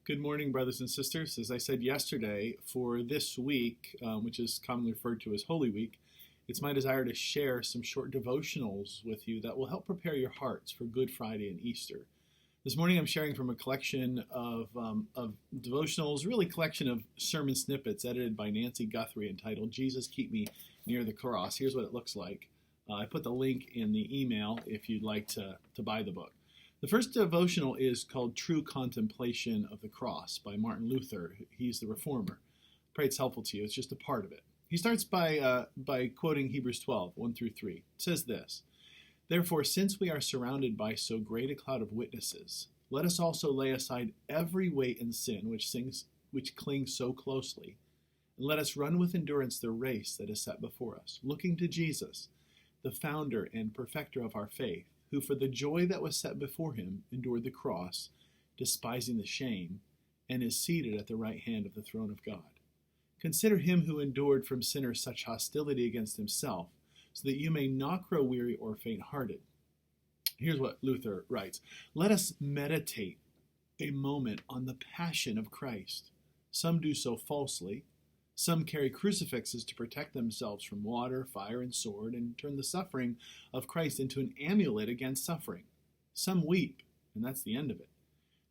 Good morning, brothers and sisters. As I said yesterday, for this week, which is commonly referred to as Holy Week, it's my desire to share some short devotionals with you that will help prepare your hearts for Good Friday and Easter. This morning I'm sharing from a collection of devotionals, really a collection of sermon snippets edited by Nancy Guthrie entitled Jesus Keep Me Near the Cross. Here's what it looks like. I put the link in the email if you'd like to buy the book. The first devotional is called True Contemplation of the Cross by Martin Luther. He's the reformer. Pray it's helpful to you. It's just a part of it. He starts by quoting Hebrews 12, 1 through 3. It says this, "Therefore, since we are surrounded by so great a cloud of witnesses, let us also lay aside every weight and sin which clings so closely, and let us run with endurance the race that is set before us, looking to Jesus, the founder and perfecter of our faith, who for the joy that was set before him endured the cross, despising the shame, and is seated at the right hand of the throne of God. Consider him who endured from sinners such hostility against himself, so that you may not grow weary or faint-hearted." Here's what Luther writes. "Let us meditate a moment on the passion of Christ. Some do so falsely. Some carry crucifixes to protect themselves from water, fire, and sword, and turn the suffering of Christ into an amulet against suffering. Some weep, and that's the end of it.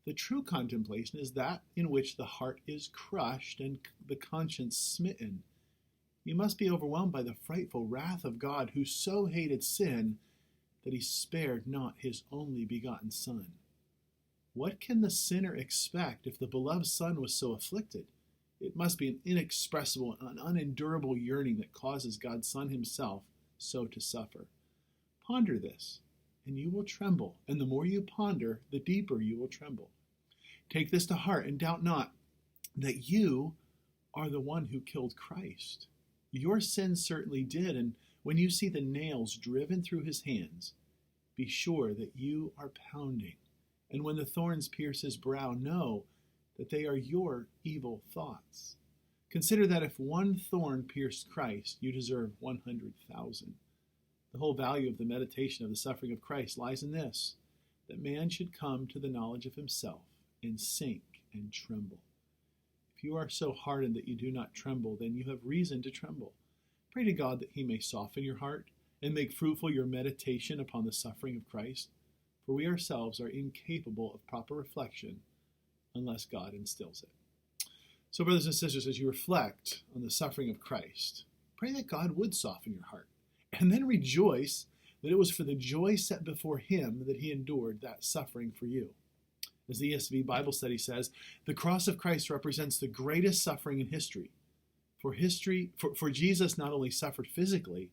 The true contemplation is that in which the heart is crushed and the conscience smitten. You must be overwhelmed by the frightful wrath of God, who so hated sin that he spared not his only begotten Son. What can the sinner expect if the beloved Son was so afflicted? It must be an inexpressible and unendurable yearning that causes God's Son himself so to suffer. Ponder this, and you will tremble, and the more you ponder, the deeper you will tremble. Take this to heart, and doubt not that you are the one who killed Christ. Your sin certainly did, and when you see the nails driven through his hands, be sure that you are pounding. And when the thorns pierce his brow, know that they are your evil thoughts. Consider that if one thorn pierced Christ, you deserve 100,000. The whole value of the meditation of the suffering of Christ lies in this, that man should come to the knowledge of himself and sink and tremble. If you are so hardened that you do not tremble, then you have reason to tremble. Pray to God that he may soften your heart and make fruitful your meditation upon the suffering of Christ, for we ourselves are incapable of proper reflection unless God instills it." So, brothers and sisters, as you reflect on the suffering of Christ, pray that God would soften your heart, and then rejoice that it was for the joy set before him that he endured that suffering for you. As the ESV Bible study says, the cross of Christ represents the greatest suffering in history. For Jesus not only suffered physically,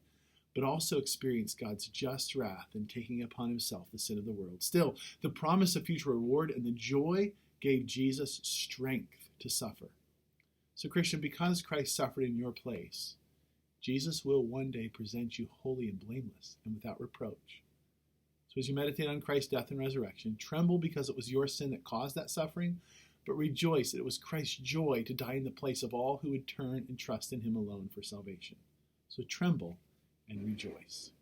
but also experienced God's just wrath in taking upon himself the sin of the world. Still, the promise of future reward and the joy gave Jesus strength to suffer. So, Christian, because Christ suffered in your place, Jesus will one day present you holy and blameless and without reproach. So as you meditate on Christ's death and resurrection, tremble because it was your sin that caused that suffering, but rejoice that it was Christ's joy to die in the place of all who would turn and trust in him alone for salvation. So tremble and rejoice.